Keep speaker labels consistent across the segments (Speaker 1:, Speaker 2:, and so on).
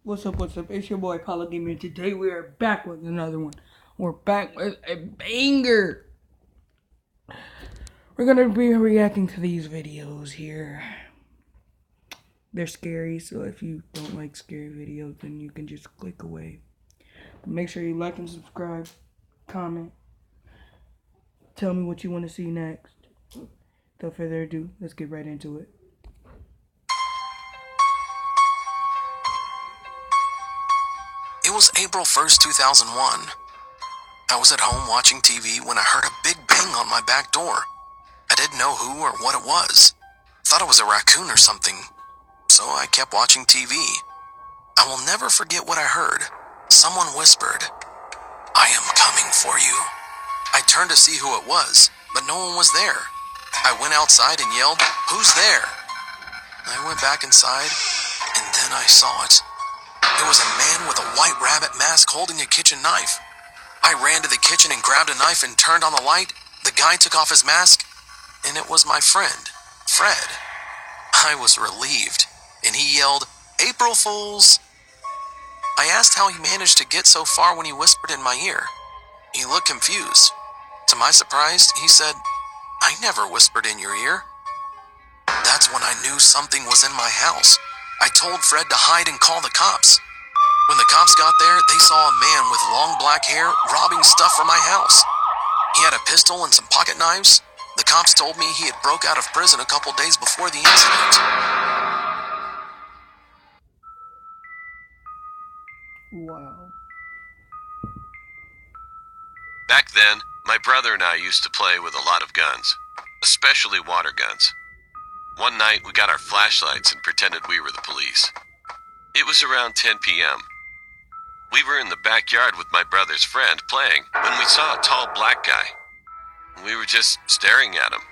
Speaker 1: What's up, what's up? It's your boy Paulo Gamer. Today we are back with another one. We're back with a banger. We're gonna be reacting to these videos here. They're scary, so if you don't like scary videos, then you can just click away. But make sure you like and subscribe, comment, tell me what you want to see next. Without further ado, let's get right into it.
Speaker 2: It was April 1st, 2001. I was at home watching TV when I heard a big bang on my back door. I didn't know who or what it was. Thought it was a raccoon or something, so I kept watching TV. I will never forget what I heard. Someone whispered, "I am coming for you." I turned to see who it was, but no one was there. I went outside and yelled, "Who's there?" I went back inside, and then I saw it. It was a man with a white rabbit mask holding a kitchen knife. I ran to the kitchen and grabbed a knife and turned on the light. The guy took off his mask, and it was my friend, Fred. I was relieved, and he yelled, "April Fools!" I asked how he managed to get so far when he whispered in my ear. He looked confused. To my surprise, he said, "I never whispered in your ear." That's when I knew something was in my house. I told Fred to hide and call the cops. When the cops got there, they saw a man with long black hair robbing stuff from my house. He had a pistol and some pocket knives. The cops told me he had broke out of prison a couple days before the incident.
Speaker 1: Wow.
Speaker 3: Back then, my brother and I used to play with a lot of guns, especially water guns. One night, we got our flashlights and pretended we were the police. It was around 10 p.m. We were in the backyard with my brother's friend playing when we saw a tall black guy. We were just staring at him.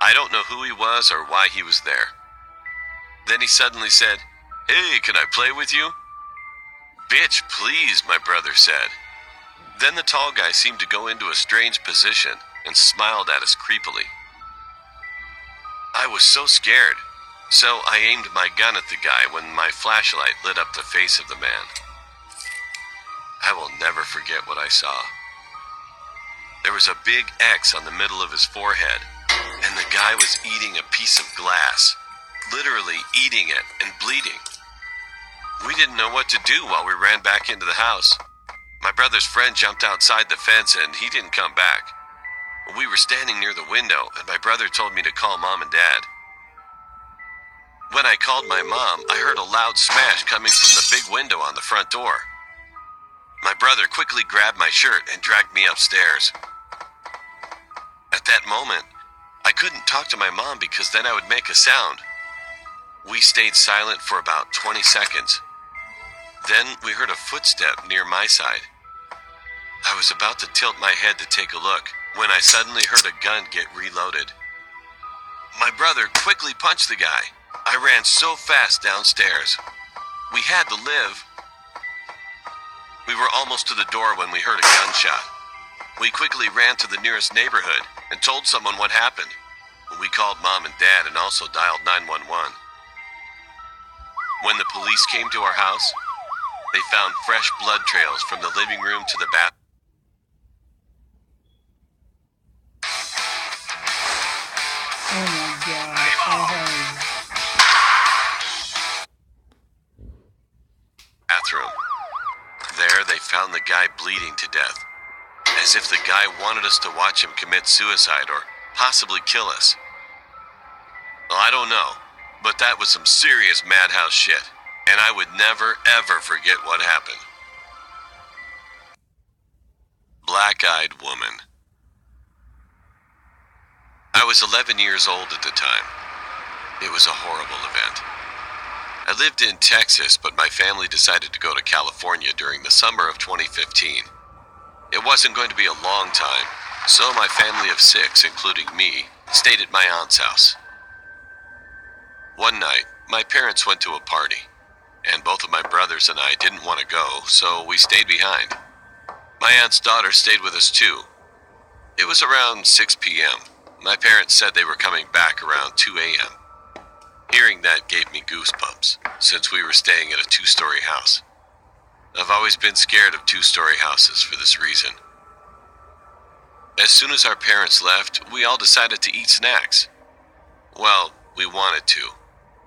Speaker 3: I don't know who he was or why he was there. Then he suddenly said, "Hey, can I play with you?" "Bitch, please," my brother said. Then the tall guy seemed to go into a strange position and smiled at us creepily. I was so scared, so I aimed my gun at the guy when my flashlight lit up the face of the man. I will never forget what I saw. There was a big X on the middle of his forehead, and the guy was eating a piece of glass, literally eating it and bleeding. We didn't know what to do while we ran back into the house. My brother's friend jumped outside the fence and he didn't come back. We were standing near the window and my brother told me to call Mom and Dad. When I called my mom, I heard a loud smash coming from the big window on the front door. My brother quickly grabbed my shirt and dragged me upstairs. At that moment, I couldn't talk to my mom because then I would make a sound. We stayed silent for about 20 seconds. Then we heard a footstep near my side. I was about to tilt my head to take a look when I suddenly heard a gun get reloaded. My brother quickly punched the guy. I ran so fast downstairs. We had to live. We were almost to the door when we heard a gunshot. We quickly ran to the nearest neighborhood and told someone what happened. We called Mom and Dad and also dialed 911. When the police came to our house, they found fresh blood trails from the living room to the bathroom.
Speaker 1: Oh my god.
Speaker 3: There, they found the guy bleeding to death, as if the guy wanted us to watch him commit suicide or possibly kill us. Well, I don't know, but that was some serious madhouse shit, and I would never, ever forget what happened. Black-eyed woman. I was 11 years old at the time. It was a horrible event. I lived in Texas, but my family decided to go to California during the summer of 2015. It wasn't going to be a long time, so my family of 6, including me, stayed at my aunt's house. One night, my parents went to a party, and both of my brothers and I didn't want to go, so we stayed behind. My aunt's daughter stayed with us too. It was around 6 p.m. My parents said they were coming back around 2 a.m. Hearing that gave me goosebumps, since we were staying at a 2-story house. I've always been scared of 2-story houses for this reason. As soon as our parents left, we all decided to eat snacks. Well, we wanted to,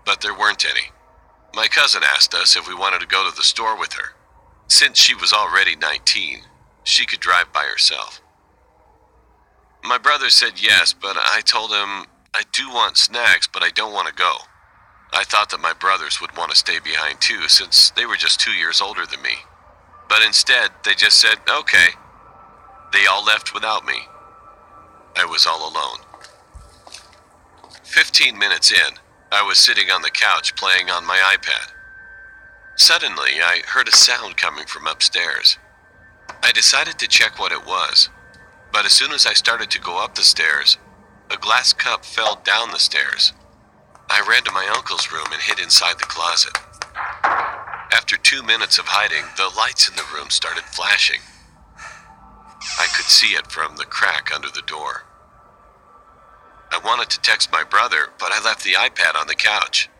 Speaker 3: but there weren't any. My cousin asked us if we wanted to go to the store with her. Since she was already 19, she could drive by herself. My brother said yes, but I told him I do want snacks, but I don't want to go. I thought that my brothers would want to stay behind too, since they were just 2 years older than me. But instead, they just said, okay. They all left without me. I was all alone. 15 minutes in, I was sitting on the couch playing on my iPad. Suddenly, I heard a sound coming from upstairs. I decided to check what it was, but as soon as I started to go up the stairs, a glass cup fell down the stairs. I ran to my uncle's room and hid inside the closet. After 2 minutes of hiding, the lights in the room started flashing. I could see it from the crack under the door. I wanted to text my brother, but I left the iPad on the couch.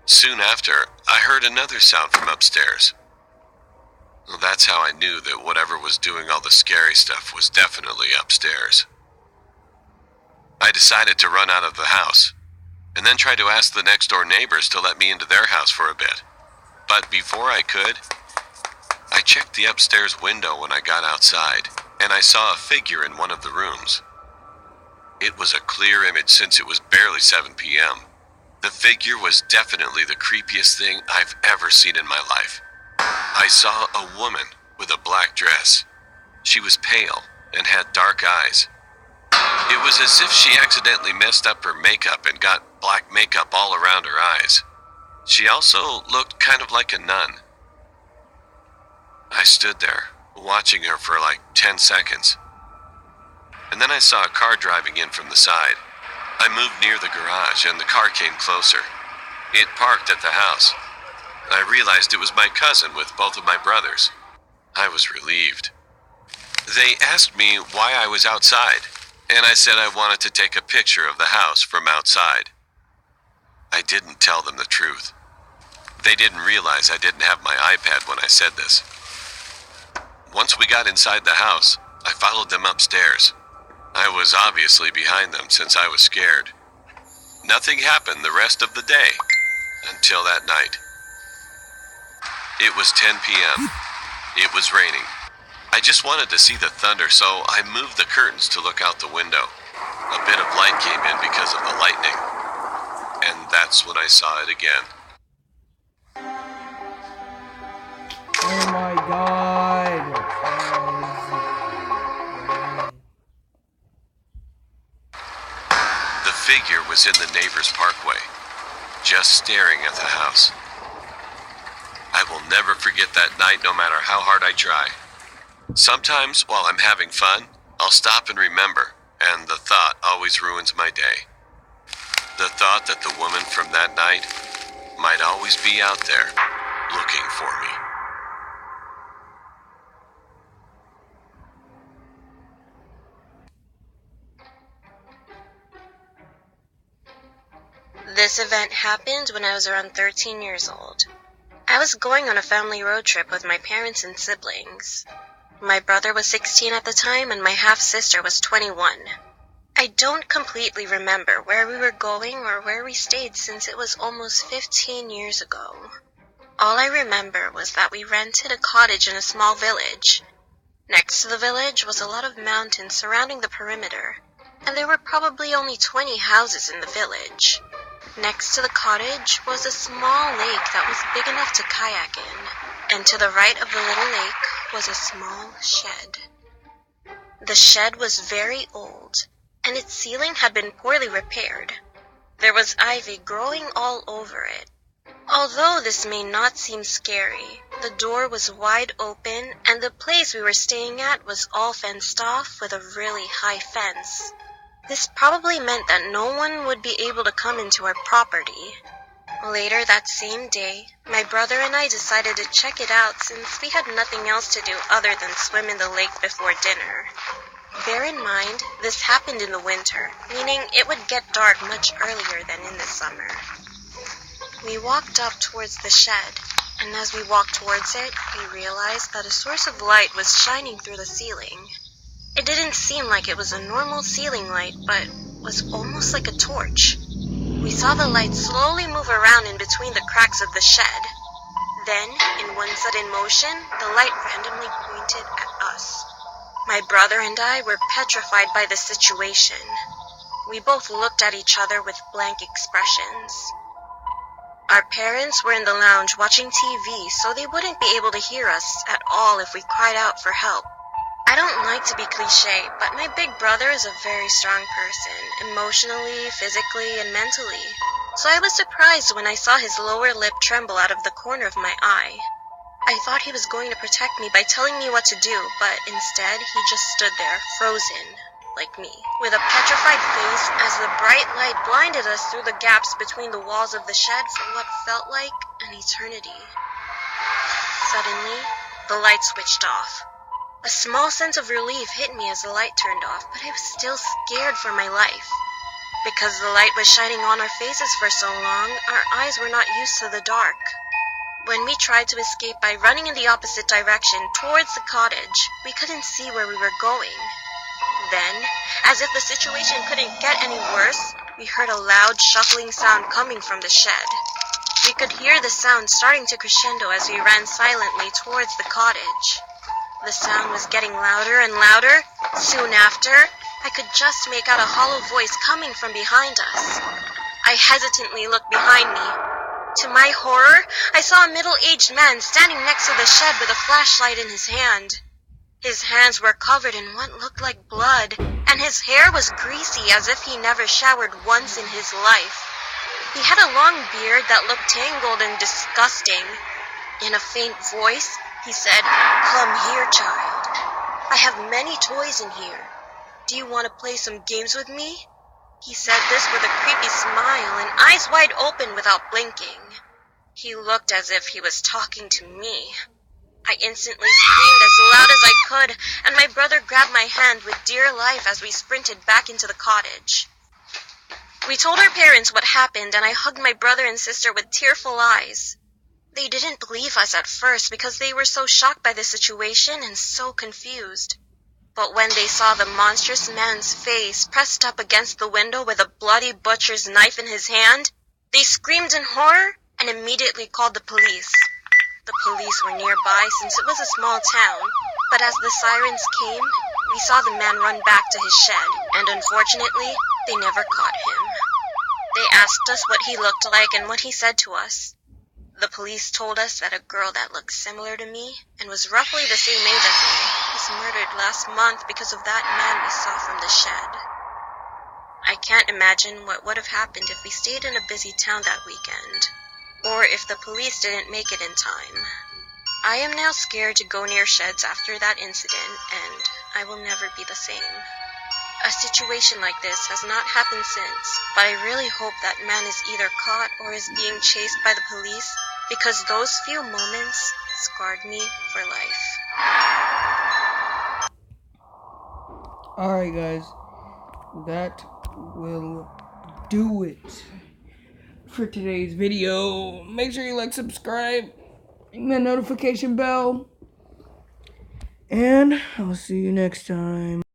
Speaker 3: Soon after, I heard another sound from upstairs. Well, that's how I knew that whatever was doing all the scary stuff was definitely upstairs. I decided to run out of the house, and then try to ask the next door neighbors to let me into their house for a bit. But before I could, I checked the upstairs window when I got outside, and I saw a figure in one of the rooms. It was a clear image since it was barely 7 p.m. The figure was definitely the creepiest thing I've ever seen in my life. I saw a woman with a black dress. She was pale and had dark eyes. It was as if she accidentally messed up her makeup and got black makeup all around her eyes. She also looked kind of like a nun. I stood there, watching her for like 10 seconds. And then I saw a car driving in from the side. I moved near the garage and the car came closer. It parked at the house. I realized it was my cousin with both of my brothers. I was relieved. They asked me why I was outside, and I said I wanted to take a picture of the house from outside. I didn't tell them the truth. They didn't realize I didn't have my iPad when I said this. Once we got inside the house, I followed them upstairs. I was obviously behind them since I was scared. Nothing happened the rest of the day, until that night. It was 10 p.m. It was raining. I just wanted to see the thunder, so I moved the curtains to look out the window. A bit of light came in because of the lightning, and that's when I saw it again.
Speaker 1: Oh my god.
Speaker 3: The figure was in the neighbor's parkway, just staring at the house. I will never forget that night, no matter how hard I try. Sometimes, while I'm having fun, I'll stop and remember, and the thought always ruins my day. The thought that the woman from that night might always be out there, looking for me.
Speaker 4: This event happened when I was around 13 years old. I was going on a family road trip with my parents and siblings. My brother was 16 at the time and my half-sister was 21. I don't completely remember where we were going or where we stayed since it was almost 15 years ago. All I remember was that we rented a cottage in a small village. Next to the village was a lot of mountains surrounding the perimeter, and there were probably only 20 houses in the village. Next to the cottage was a small lake that was big enough to kayak in, and to the right of the little lake was a small shed. The shed was very old, and its ceiling had been poorly repaired. There was ivy growing all over it. Although this may not seem scary, the door was wide open, and the place we were staying at was all fenced off with a really high fence. This probably meant that no one would be able to come into our property. Later that same day, my brother and I decided to check it out since we had nothing else to do other than swim in the lake before dinner. Bear in mind, this happened in the winter, meaning it would get dark much earlier than in the summer. We walked up towards the shed, and as we walked towards it, we realized that a source of light was shining through the ceiling. It didn't seem like it was a normal ceiling light, but was almost like a torch. We saw the light slowly move around in between the cracks of the shed. Then, in one sudden motion, the light randomly pointed at us. My brother and I were petrified by the situation. We both looked at each other with blank expressions. Our parents were in the lounge watching TV, so they wouldn't be able to hear us at all if we cried out for help. I don't like to be cliché, but my big brother is a very strong person, emotionally, physically, and mentally. So I was surprised when I saw his lower lip tremble out of the corner of my eye. I thought he was going to protect me by telling me what to do, but instead he just stood there, frozen, like me, with a petrified face as the bright light blinded us through the gaps between the walls of the shed for what felt like an eternity. Suddenly, the light switched off. A small sense of relief hit me as the light turned off, but I was still scared for my life. Because the light was shining on our faces for so long, our eyes were not used to the dark. When we tried to escape by running in the opposite direction towards the cottage, we couldn't see where we were going. Then, as if the situation couldn't get any worse, we heard a loud shuffling sound coming from the shed. We could hear the sound starting to crescendo as we ran silently towards the cottage. The sound was getting louder and louder. Soon after, I could just make out a hollow voice coming from behind us. I hesitantly looked behind me. To my horror, I saw a middle-aged man standing next to the shed with a flashlight in his hand. His hands were covered in what looked like blood, and his hair was greasy as if he never showered once in his life. He had a long beard that looked tangled and disgusting. In a faint voice, he said, "Come here, child. I have many toys in here. Do you want to play some games with me?" He said this with a creepy smile and eyes wide open without blinking. He looked as if he was talking to me. I instantly screamed as loud as I could, and my brother grabbed my hand with dear life as we sprinted back into the cottage. We told our parents what happened, and I hugged my brother and sister with tearful eyes. They didn't believe us at first because they were so shocked by the situation and so confused. But when they saw the monstrous man's face pressed up against the window with a bloody butcher's knife in his hand, they screamed in horror and immediately called the police. The police were nearby since it was a small town, but as the sirens came, we saw the man run back to his shed, and unfortunately, they never caught him. They asked us what he looked like and what he said to us. The police told us that a girl that looked similar to me and was roughly the same age as me was murdered last month because of that man we saw from the shed. I can't imagine what would have happened if we stayed in a busy town that weekend, or if the police didn't make it in time. I am now scared to go near sheds after that incident, and I will never be the same. A situation like this has not happened since, but I really hope that man is either caught or is being chased by the police, because those few moments scarred me for life.
Speaker 1: Alright guys, that will do it for today's video. Make sure you like, subscribe, ring the notification bell, and I'll see you next time.